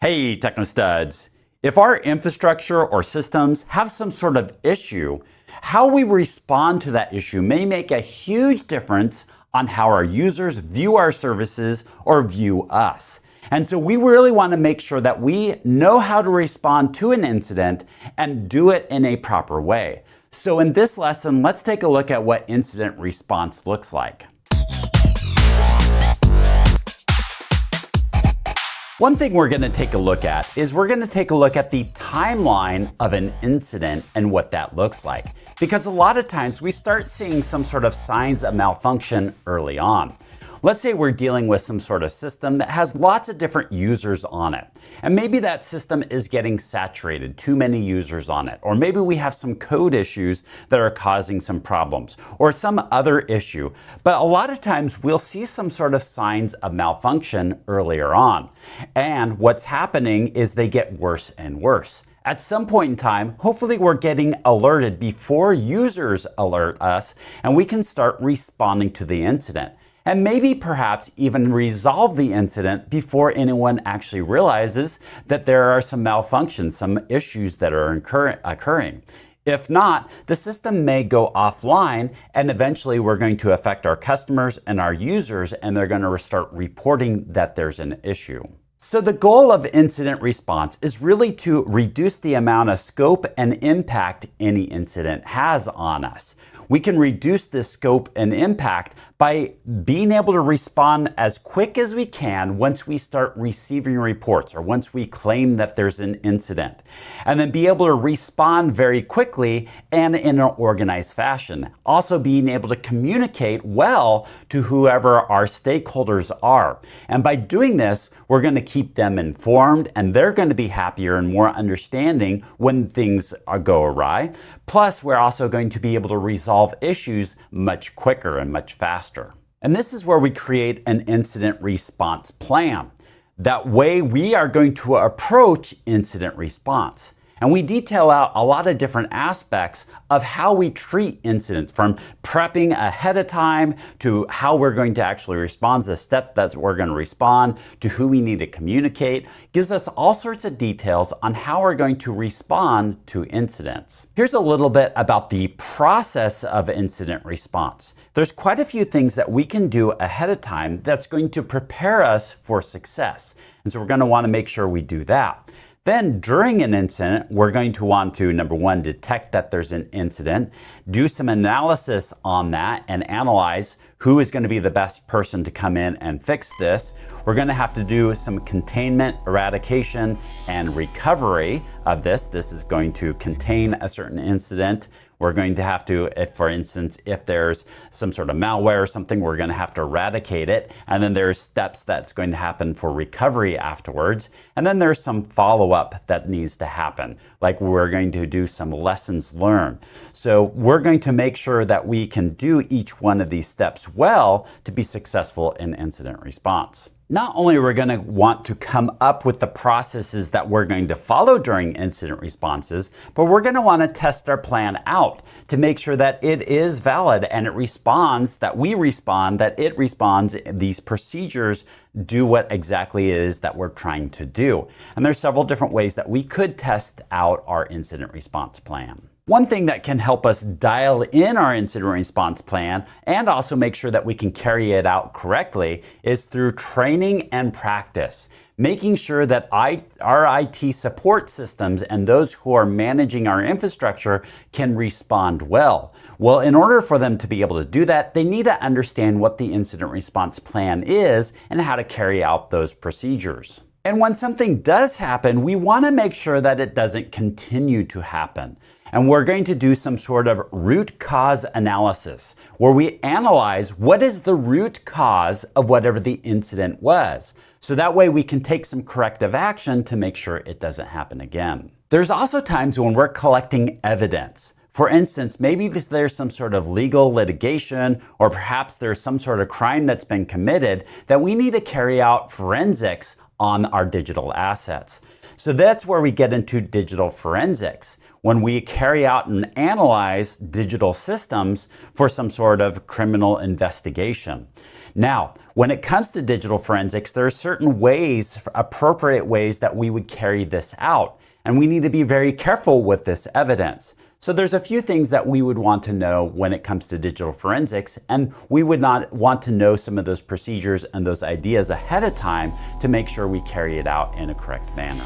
Hey, TechKnowStuds. If our infrastructure or systems have some sort of issue, how we respond to that issue may make a huge difference on how our users view our services or view us. And so we really want to make sure that we know how to respond to an incident and do it in a proper way. So in this lesson, let's take a look at what incident response looks like. One thing we're going to take a look at is we're going to take a look at the timeline of an incident and what that looks like. Because a lot of times we start seeing some sort of signs of malfunction early on. Let's say we're dealing with some sort of system that has lots of different users on it. And maybe that system is getting saturated, too many users on it. Or maybe we have some code issues that are causing some problems or some other issue. But a lot of times we'll see some sort of signs of malfunction earlier on. And what's happening is they get worse and worse. At some point in time, hopefully we're getting alerted before users alert us and we can start responding to the incident. And maybe perhaps even resolve the incident before anyone actually realizes that there are some malfunctions, some issues that are occurring. If not, the system may go offline and eventually we're going to affect our customers and our users and they're going to start reporting that there's an issue. So the goal of incident response is really to reduce the amount of scope and impact any incident has on us. We can reduce this scope and impact by being able to respond as quick as we can once we start receiving reports or once we claim that there's an incident. And then be able to respond very quickly and in an organized fashion. Also being able to communicate well to whoever our stakeholders are. And by doing this, we're going to keep them informed and they're going to be happier and more understanding when things go awry. Plus, we're also going to be able to resolve issues much quicker and much faster. And this is where we create an incident response plan. That way we are going to approach incident response. And we detail out a lot of different aspects of how we treat incidents, from prepping ahead of time to how we're going to actually respond, the step that we're going to respond, to who we need to communicate. Gives us all sorts of details on how we're going to respond to incidents. Here's a little bit about the process of incident response. There's quite a few things that we can do ahead of time that's going to prepare us for success. And so we're going to want to make sure we do that. Then during an incident, we're going to want to, number one, detect that there's an incident, do some analysis on that and analyze who is going to be the best person to come in and fix this. We're going to have to do some containment, eradication, and recovery of this. This is going to contain a certain incident. We're going to have to, for instance, if there's some sort of malware or something, we're going to have to eradicate it. And then there's steps that's going to happen for recovery afterwards. And then there's some follow-up that needs to happen, like we're going to do some lessons learned. So we're going to make sure that we can do each one of these steps well to be successful in incident response. Not only are we going to want to come up with the processes that we're going to follow during incident responses, but we're going to want to test our plan out to make sure that it is valid and it responds, that we respond, that it responds, these procedures do what exactly it is that we're trying to do. And there's several different ways that we could test out our incident response plan. One thing that can help us dial in our incident response plan and also make sure that we can carry it out correctly is through training and practice. Making sure that our IT support systems and those who are managing our infrastructure can respond well. Well, in order for them to be able to do that, they need to understand what the incident response plan is and how to carry out those procedures. And when something does happen, we want to make sure that it doesn't continue to happen. And we're going to do some sort of root cause analysis where we analyze what is the root cause of whatever the incident was. So that way we can take some corrective action to make sure it doesn't happen again. There's also times when we're collecting evidence. For instance, maybe there's some sort of legal litigation or perhaps there's some sort of crime that's been committed that we need to carry out forensics on our digital assets. So that's where we get into digital forensics, when we carry out and analyze digital systems for some sort of criminal investigation. Now, when it comes to digital forensics, there are certain ways, appropriate ways that we would carry this out, and we need to be very careful with this evidence. So there's a few things that we would want to know when it comes to digital forensics, and we would not want to know some of those procedures and those ideas ahead of time to make sure we carry it out in a correct manner.